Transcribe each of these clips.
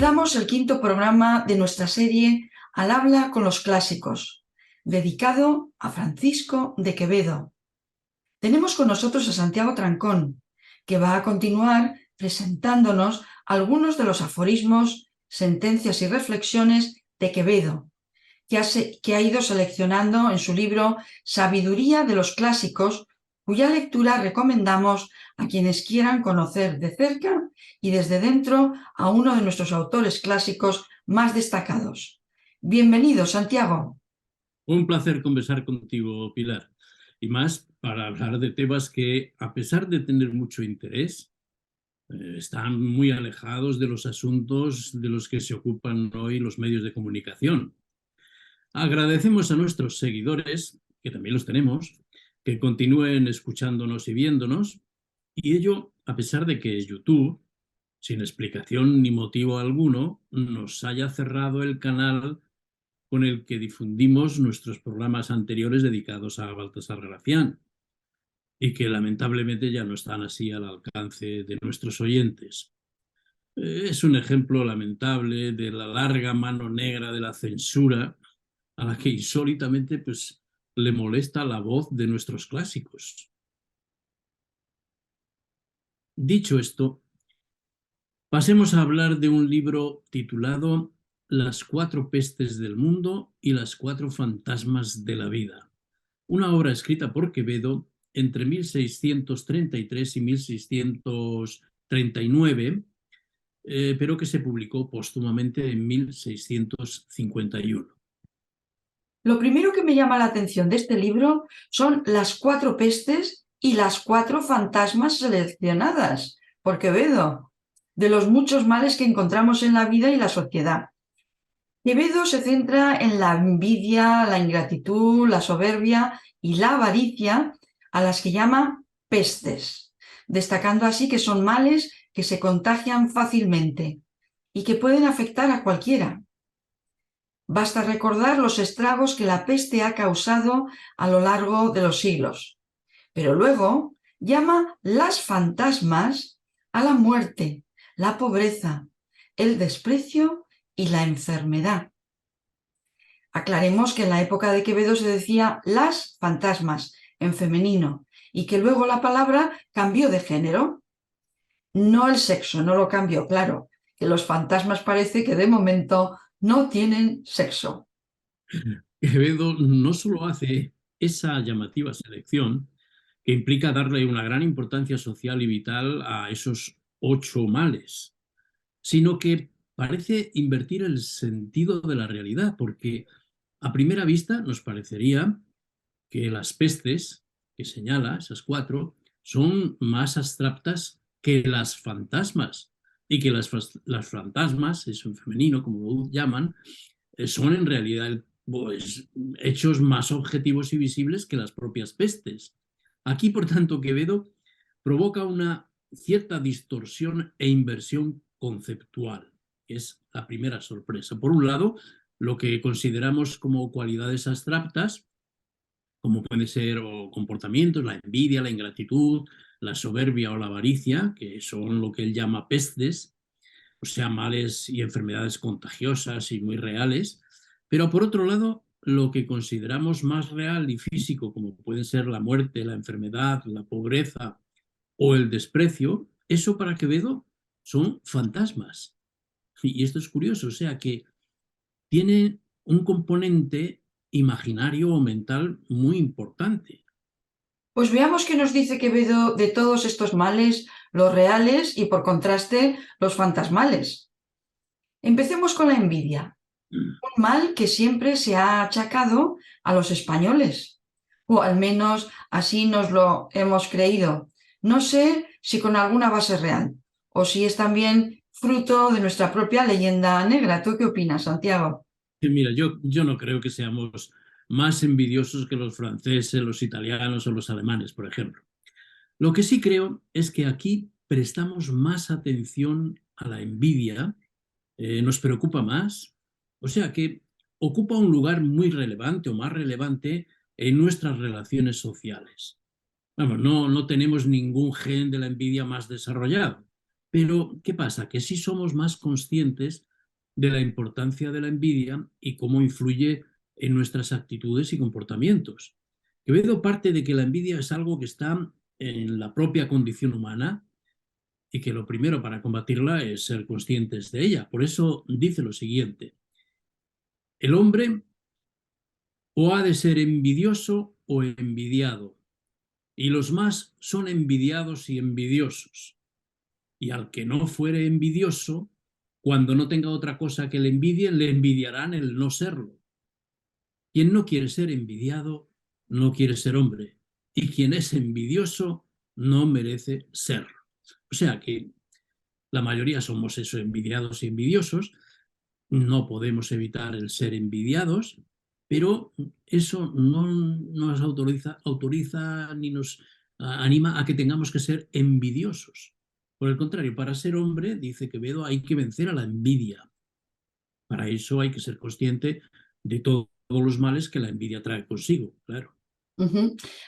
Comenzamos el quinto programa de nuestra serie Al habla con los clásicos, dedicado a Francisco de Quevedo. Tenemos con nosotros a Santiago Trancón, que va a continuar presentándonos algunos de los aforismos, sentencias y reflexiones de Quevedo, que ha ido seleccionando en su libro Sabiduría de los Clásicos, cuya lectura recomendamos a quienes quieran conocer de cerca y desde dentro a uno de nuestros autores clásicos más destacados. Bienvenido, Santiago. Un placer conversar contigo, Pilar, y más para hablar de temas que, a pesar de tener mucho interés, están muy alejados de los asuntos de los que se ocupan hoy los medios de comunicación. Agradecemos a nuestros seguidores, que también los tenemos, que continúen escuchándonos y viéndonos, y ello a pesar de que YouTube, sin explicación ni motivo alguno, nos haya cerrado el canal con el que difundimos nuestros programas anteriores dedicados a Baltasar Gracián y que lamentablemente ya no están así al alcance de nuestros oyentes. Es un ejemplo lamentable de la larga mano negra de la censura a la que insólitamente le molesta la voz de nuestros clásicos. Dicho esto, pasemos a hablar de un libro titulado Las cuatro pestes del mundo y las cuatro fantasmas de la vida. Una obra escrita por Quevedo entre 1633 y 1639, pero que se publicó póstumamente en 1651. Lo primero que me llama la atención de este libro son las cuatro pestes y las cuatro fantasmas seleccionadas por Quevedo, de los muchos males que encontramos en la vida y la sociedad. Quevedo se centra en la envidia, la ingratitud, la soberbia y la avaricia, a las que llama pestes, destacando así que son males que se contagian fácilmente y que pueden afectar a cualquiera. Basta recordar los estragos que la peste ha causado a lo largo de los siglos. Pero luego llama las fantasmas a la muerte, la pobreza, el desprecio y la enfermedad. Aclaremos que en la época de Quevedo se decía las fantasmas en femenino y que luego la palabra cambió de género. No el sexo, no lo cambió, claro, que los fantasmas parece que de momento no tienen sexo. Quevedo no solo hace esa llamativa selección, que implica darle una gran importancia social y vital a esos 8 males, sino que parece invertir el sentido de la realidad, porque a primera vista nos parecería que las pestes que señala, esas 4, son más abstractas que las fantasmas, y que las fantasmas, eso en femenino, como lo llaman, son en realidad hechos más objetivos y visibles que las propias pestes. Aquí, por tanto, Quevedo provoca una cierta distorsión e inversión conceptual, que es la primera sorpresa. Por un lado, lo que consideramos como cualidades abstractas, como pueden ser comportamientos, la envidia, la ingratitud, la soberbia o la avaricia, que son lo que él llama pestes, o sea, males y enfermedades contagiosas y muy reales. Pero por otro lado, lo que consideramos más real y físico, como pueden ser la muerte, la enfermedad, la pobreza o el desprecio, eso para Quevedo son fantasmas. Y esto es curioso, o sea que tiene un componente imaginario o mental muy importante. Pues veamos qué nos dice Quevedo de todos estos males, los reales y por contraste los fantasmales. Empecemos con la envidia, un mal que siempre se ha achacado a los españoles, o al menos así nos lo hemos creído. No sé si con alguna base real, o si es también fruto de nuestra propia leyenda negra. ¿Tú qué opinas, Santiago? Mira, yo no creo que seamos más envidiosos que los franceses, los italianos o los alemanes, por ejemplo. Lo que sí creo es que aquí prestamos más atención a la envidia, nos preocupa más, o sea que ocupa un lugar muy relevante o más relevante en nuestras relaciones sociales. Vamos, no tenemos ningún gen de la envidia más desarrollado, pero ¿qué pasa? Que sí somos más conscientes de la importancia de la envidia y cómo influye en nuestras actitudes y comportamientos. Quevedo parte de que la envidia es algo que está en la propia condición humana y que lo primero para combatirla es ser conscientes de ella. Por eso dice lo siguiente: el hombre o ha de ser envidioso o envidiado, y los más son envidiados y envidiosos. Y al que no fuere envidioso, cuando no tenga otra cosa que le envidien, le envidiarán el no serlo. Quien no quiere ser envidiado, no quiere ser hombre. Y quien es envidioso, no merece serlo. O sea que la mayoría somos eso, envidiados y envidiosos. No podemos evitar el ser envidiados, pero eso no nos autoriza ni nos anima a que tengamos que ser envidiosos. Por el contrario, para ser hombre, dice Quevedo, hay que vencer a la envidia. Para eso hay que ser consciente de todos los males que la envidia trae consigo, claro.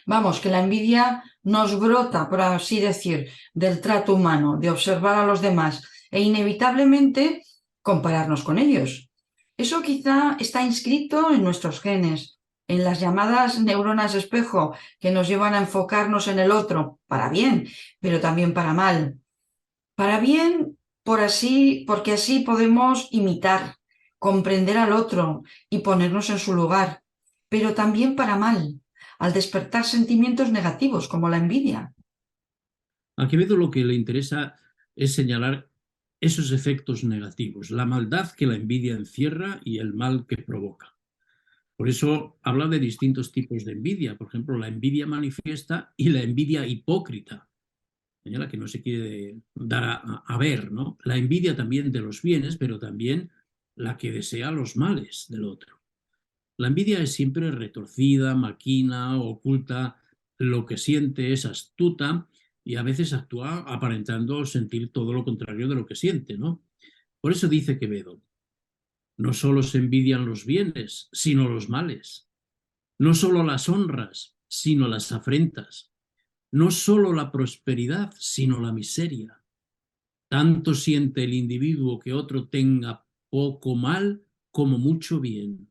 Vamos, que la envidia nos brota, por así decir, del trato humano, de observar a los demás e inevitablemente compararnos con ellos. Eso quizá está inscrito en nuestros genes, en las llamadas neuronas espejo que nos llevan a enfocarnos en el otro, para bien, pero también para mal. Para bien, porque así podemos imitar, comprender al otro y ponernos en su lugar, pero también para mal, al despertar sentimientos negativos como la envidia. A Quevedo lo que le interesa es señalar esos efectos negativos, la maldad que la envidia encierra y el mal que provoca. Por eso habla de distintos tipos de envidia, por ejemplo, la envidia manifiesta y la envidia hipócrita, la que no se quiere dar a ver, ¿no? La envidia también de los bienes, pero también la que desea los males del otro. La envidia es siempre retorcida, maquina, oculta lo que siente, es astuta y a veces actúa aparentando sentir todo lo contrario de lo que siente, ¿no? Por eso dice Quevedo, no solo se envidian los bienes, sino los males. No solo las honras, sino las afrentas. No solo la prosperidad, sino la miseria. Tanto siente el individuo que otro tenga poco mal como mucho bien,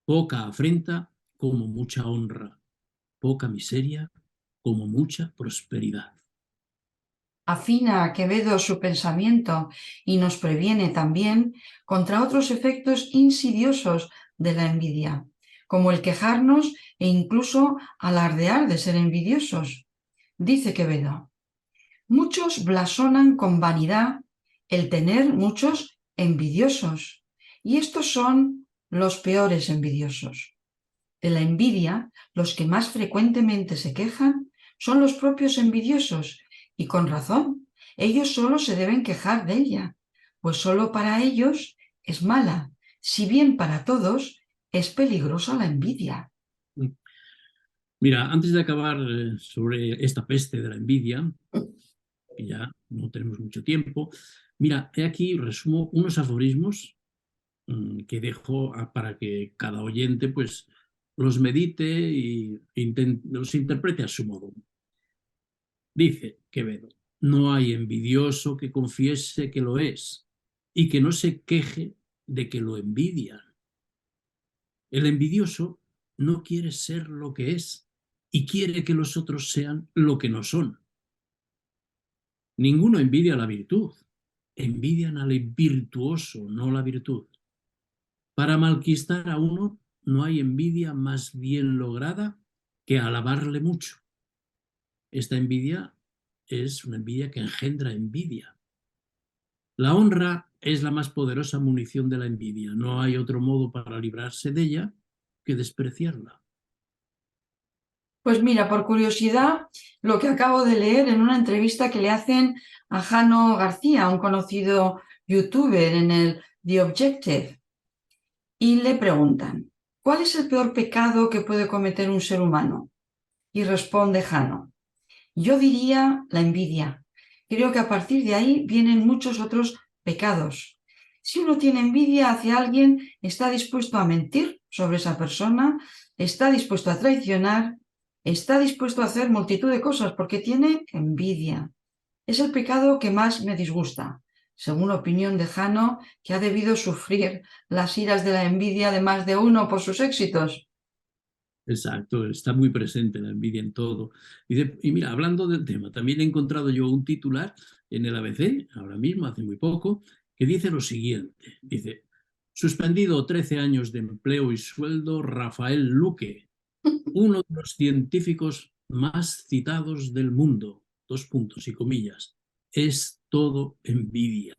poca afrenta como mucha honra, poca miseria como mucha prosperidad. Afina a Quevedo su pensamiento y nos previene también contra otros efectos insidiosos de la envidia, como el quejarnos e incluso alardear de ser envidiosos. Dice Quevedo, muchos blasonan con vanidad el tener muchos envidiosos, y estos son los peores envidiosos. De la envidia, los que más frecuentemente se quejan son los propios envidiosos, y con razón, ellos solo se deben quejar de ella, pues solo para ellos es mala, si bien para todos es peligrosa la envidia. Mira, antes de acabar sobre esta peste de la envidia, que ya no tenemos mucho tiempo, mira, he aquí resumo unos aforismos que dejo para que cada oyente pues los medite y los interprete a su modo. Dice Quevedo, no hay envidioso que confiese que lo es y que no se queje de que lo envidian. El envidioso no quiere ser lo que es y quiere que los otros sean lo que no son. Ninguno envidia la virtud, envidian al virtuoso, no la virtud. Para malquistar a uno no hay envidia más bien lograda que alabarle mucho. Esta envidia es una envidia que engendra envidia. La honra es la más poderosa munición de la envidia. No hay otro modo para librarse de ella que despreciarla. Pues mira, por curiosidad, lo que acabo de leer en una entrevista que le hacen a Jano García, un conocido youtuber en el The Objective, y le preguntan, ¿cuál es el peor pecado que puede cometer un ser humano? Y responde Jano, yo diría la envidia. Creo que a partir de ahí vienen muchos otros pecados. Si uno tiene envidia hacia alguien, está dispuesto a mentir sobre esa persona, está dispuesto a traicionar, está dispuesto a hacer multitud de cosas porque tiene envidia. Es el pecado que más me disgusta. según opinión de Jano, que ha debido sufrir las iras de la envidia de más de uno por sus éxitos. Exacto, está muy presente la envidia en todo. Y mira, hablando del tema, también he encontrado yo un titular en el ABC, ahora mismo, hace muy poco, que dice lo siguiente. Dice, suspendido 13 años de empleo y sueldo, Rafael Luque, uno de los científicos más citados del mundo. Dos puntos y comillas. Es todo envidia.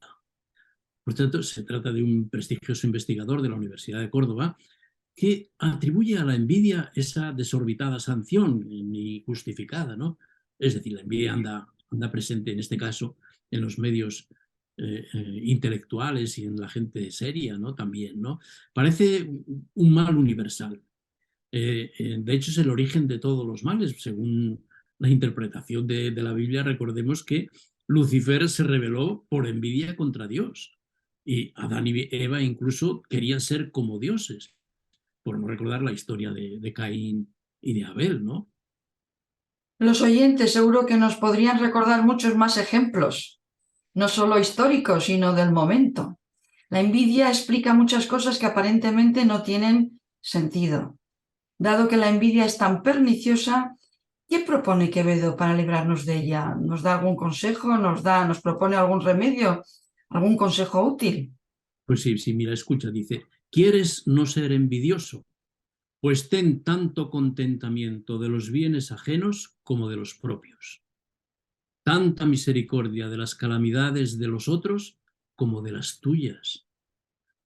Por tanto, se trata de un prestigioso investigador de la Universidad de Córdoba que atribuye a la envidia esa desorbitada sanción, ni justificada, ¿no? Es decir, la envidia anda presente en este caso en los medios intelectuales y en la gente seria, ¿no? También, ¿no? Parece un mal universal. De hecho, es el origen de todos los males. Según la interpretación de la Biblia, recordemos que Lucifer se rebeló por envidia contra Dios. Y Adán y Eva incluso querían ser como dioses, por no recordar la historia de Caín y de Abel, ¿no? Los oyentes seguro que nos podrían recordar muchos más ejemplos, no solo históricos, sino del momento. La envidia explica muchas cosas que aparentemente no tienen sentido. Dado que la envidia es tan perniciosa, ¿qué propone Quevedo para librarnos de ella? ¿Nos da algún consejo? ¿Nos propone algún remedio? ¿Algún consejo útil? Pues sí, sí, mira, escucha, dice, ¿quieres no ser envidioso? Pues ten tanto contentamiento de los bienes ajenos como de los propios. Tanta misericordia de las calamidades de los otros como de las tuyas.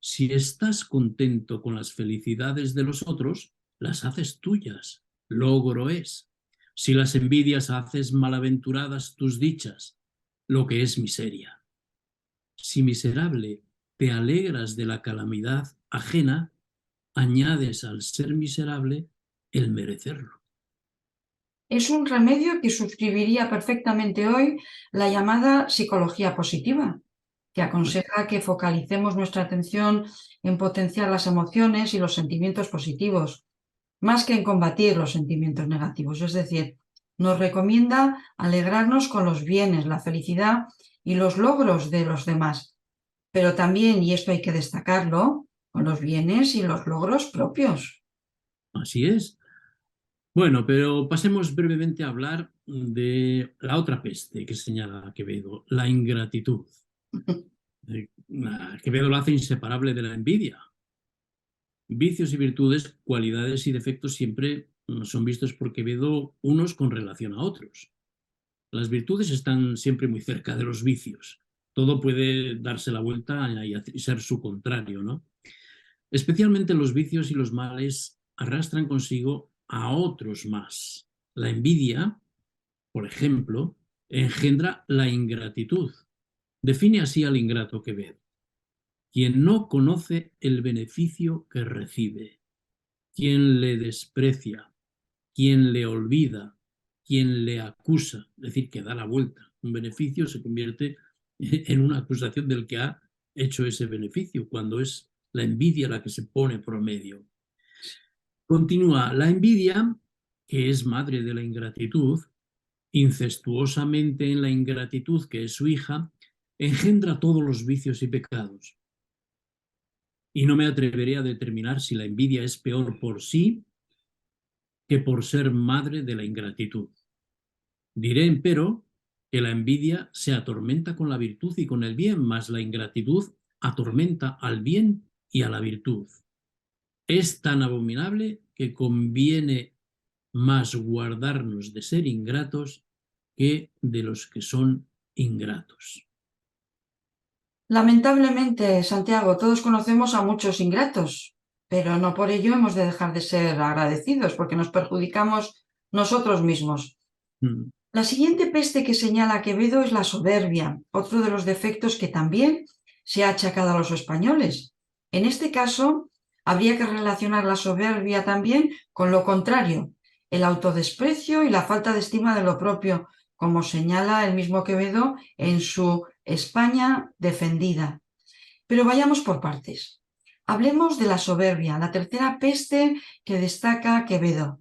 Si estás contento con las felicidades de los otros, las haces tuyas. Logro es. Si las envidias, haces malaventuradas tus dichas, lo que es miseria. Si miserable te alegras de la calamidad ajena, añades al ser miserable el merecerlo. Es un remedio que suscribiría perfectamente hoy la llamada psicología positiva, que aconseja que focalicemos nuestra atención en potenciar las emociones y los sentimientos positivos, más que en combatir los sentimientos negativos. Es decir, nos recomienda alegrarnos con los bienes, la felicidad y los logros de los demás, pero también, y esto hay que destacarlo, con los bienes y los logros propios. Así es. Bueno, pero pasemos brevemente a hablar de la otra peste que señala Quevedo, la ingratitud. Quevedo lo hace inseparable de la envidia. Vicios y virtudes, cualidades y defectos siempre son vistos por Quevedo unos con relación a otros. Las virtudes están siempre muy cerca de los vicios. Todo puede darse la vuelta y ser su contrario, ¿no? Especialmente los vicios y los males arrastran consigo a otros más. La envidia, por ejemplo, engendra la ingratitud. Define así al ingrato Quevedo: quien no conoce el beneficio que recibe, quien le desprecia, quien le olvida, quien le acusa, es decir, que da la vuelta. Un beneficio se convierte en una acusación del que ha hecho ese beneficio, cuando es la envidia la que se pone por medio. Continúa, la envidia, que es madre de la ingratitud, incestuosamente en la ingratitud que es su hija, engendra todos los vicios y pecados. Y no me atreveré a determinar si la envidia es peor por sí que por ser madre de la ingratitud. Diré, empero, que la envidia se atormenta con la virtud y con el bien, mas la ingratitud atormenta al bien y a la virtud. Es tan abominable que conviene más guardarnos de ser ingratos que de los que son ingratos. Lamentablemente, Santiago, todos conocemos a muchos ingratos, pero no por ello hemos de dejar de ser agradecidos, porque nos perjudicamos nosotros mismos. Mm. La siguiente peste que señala Quevedo es la soberbia, otro de los defectos que también se ha achacado a los españoles. En este caso, habría que relacionar la soberbia también con lo contrario, el autodesprecio y la falta de estima de lo propio, como señala el mismo Quevedo en su España defendida. Pero vayamos por partes. Hablemos de la soberbia, la tercera peste que destaca Quevedo.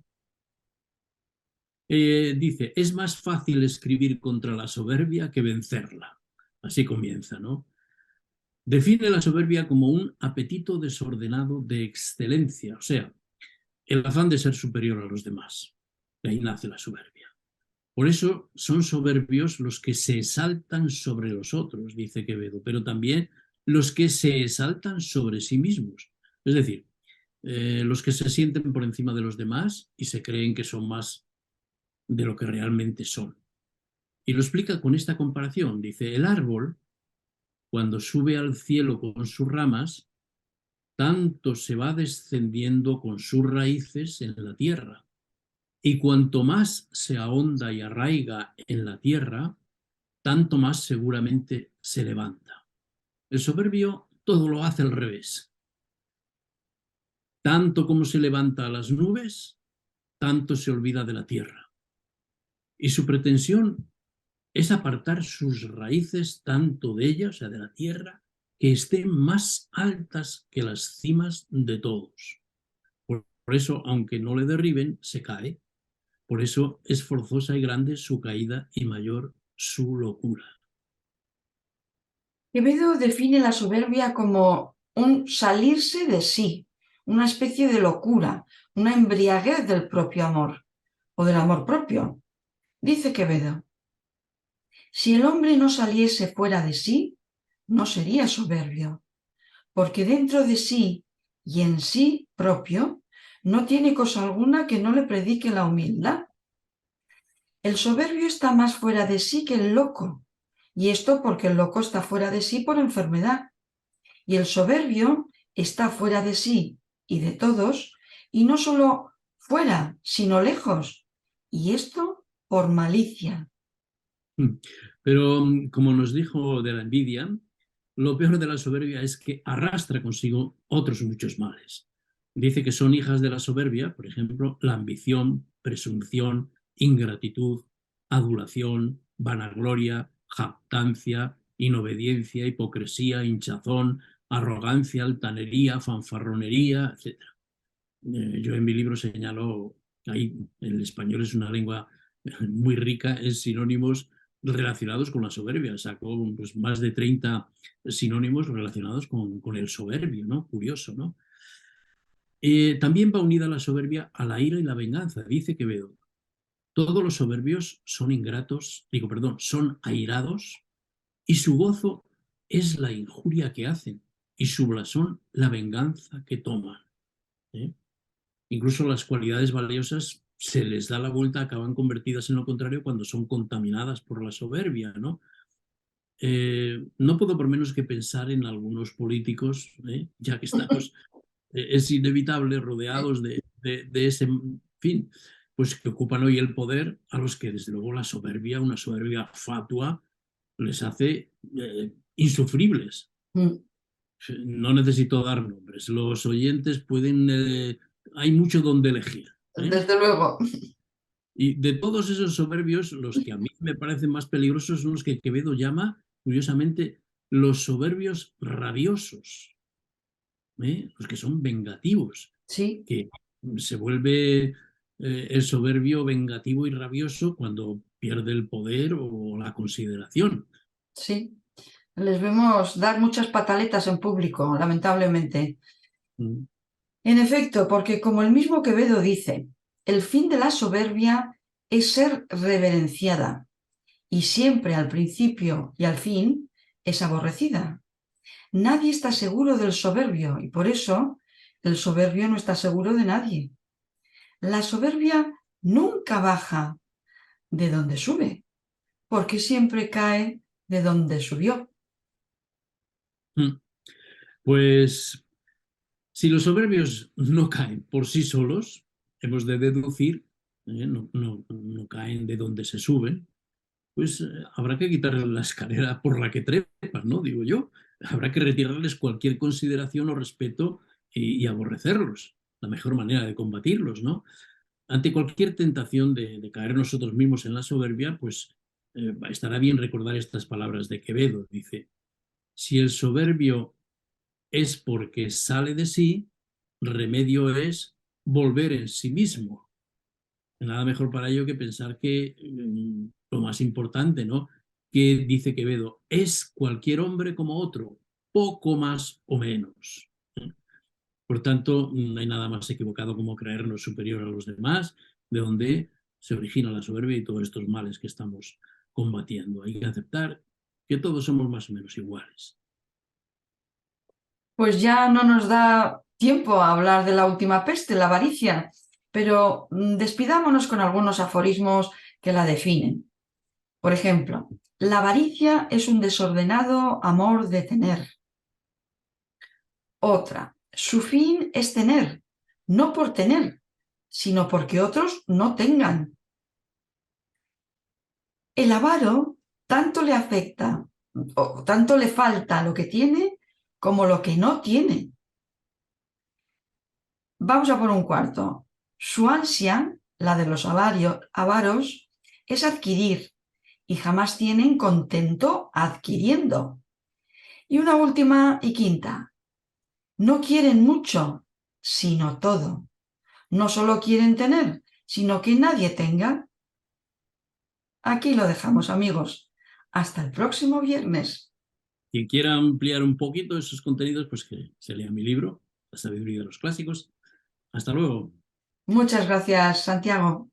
Dice, es más fácil escribir contra la soberbia que vencerla. Así comienza, ¿no? Define la soberbia como un apetito desordenado de excelencia, o sea, el afán de ser superior a los demás. De ahí nace la soberbia. Por eso son soberbios los que se exaltan sobre los otros, dice Quevedo, pero también los que se exaltan sobre sí mismos. Es decir, los que se sienten por encima de los demás y se creen que son más de lo que realmente son. Y lo explica con esta comparación. Dice, el árbol, cuando sube al cielo con sus ramas, tanto se va descendiendo con sus raíces en la tierra. Y cuanto más se ahonda y arraiga en la tierra, tanto más seguramente se levanta. El soberbio todo lo hace al revés. Tanto como se levanta a las nubes, tanto se olvida de la tierra. Y su pretensión es apartar sus raíces tanto de ella, o sea, de la tierra, que estén más altas que las cimas de todos. Por eso, aunque no le derriben, se cae. Por eso es forzosa y grande su caída y mayor su locura. Quevedo define la soberbia como un salirse de sí, una especie de locura, una embriaguez del propio amor o del amor propio. Dice Quevedo, si el hombre no saliese fuera de sí, no sería soberbio, porque dentro de sí y en sí propio no tiene cosa alguna que no le predique la humildad. El soberbio está más fuera de sí que el loco, y esto porque el loco está fuera de sí por enfermedad, y el soberbio está fuera de sí y de todos, y no solo fuera, sino lejos, y esto por malicia. Pero, como nos dijo de la envidia, lo peor de la soberbia es que arrastra consigo otros muchos males. Dice que son hijas de la soberbia, por ejemplo, la ambición, presunción, ingratitud, adulación, vanagloria, jactancia, inobediencia, hipocresía, hinchazón, arrogancia, altanería, fanfarronería, etc. Yo en mi libro señalo, ahí el español es una lengua muy rica en sinónimos relacionados con la soberbia. Sacó pues, más de 30 sinónimos relacionados con el soberbio, ¿no? Curioso, ¿no? También va unida la soberbia a la ira y la venganza. Dice Quevedo, todos los soberbios son ingratos, digo, perdón, son airados y su gozo es la injuria que hacen y su blasón la venganza que toman. ¿Eh? Incluso las cualidades valiosas se les da la vuelta, acaban convertidas en lo contrario cuando son contaminadas por la soberbia, ¿no? No puedo por menos que pensar en algunos políticos, ya que estamos, es inevitable, rodeados de ese fin, pues que ocupan hoy el poder, a los que desde luego la soberbia, una soberbia fatua, les hace insufribles. Mm. No necesito dar nombres, los oyentes pueden, hay mucho donde elegir. Desde luego. Y de todos esos soberbios, los que a mí me parecen más peligrosos son los que Quevedo llama, curiosamente, los soberbios rabiosos, los que son vengativos, Sí, que se vuelve el soberbio vengativo y rabioso cuando pierde el poder o la consideración. sí. Les vemos dar muchas pataletas en público, lamentablemente. Mm. En efecto, porque como el mismo Quevedo dice, el fin de la soberbia es ser reverenciada y siempre al principio y al fin es aborrecida. Nadie está seguro del soberbio y por eso el soberbio no está seguro de nadie. La soberbia nunca baja de donde sube, porque siempre cae de donde subió. Mm. Pues si los soberbios no caen por sí solos, hemos de deducir, no caen de donde se suben, pues habrá que quitarles la escalera por la que trepan, ¿no? Digo yo. Habrá que retirarles cualquier consideración o respeto y aborrecerlos. La mejor manera de combatirlos, ¿no? Ante cualquier tentación de caer nosotros mismos en la soberbia, pues estará bien recordar estas palabras de Quevedo. Dice, si el soberbio es porque sale de sí, remedio es volver en sí mismo. Nada mejor para ello que pensar que lo más importante, ¿no? Que dice Quevedo, es cualquier hombre como otro, poco más o menos. Por tanto, no hay nada más equivocado como creernos superior a los demás, de donde se origina la soberbia y todos estos males que estamos combatiendo. Hay que aceptar que todos somos más o menos iguales. Pues ya no nos da tiempo a hablar de la última peste, la avaricia, pero despidámonos con algunos aforismos que la definen. Por ejemplo, la avaricia es un desordenado amor de tener. Otra, su fin es tener, no por tener, sino porque otros no tengan. El avaro tanto le afecta, o tanto le falta lo que tiene como lo que no tiene. Vamos a por un cuarto. Su ansia, la de los avaros, es adquirir y jamás tienen contento adquiriendo. Y una última y quinta. No quieren mucho, sino todo. No solo quieren tener, sino que nadie tenga. Aquí lo dejamos, amigos. Hasta el próximo viernes. Quien quiera ampliar un poquito esos contenidos, pues que se lea mi libro, La sabiduría de los clásicos. Hasta luego. Muchas gracias, Santiago.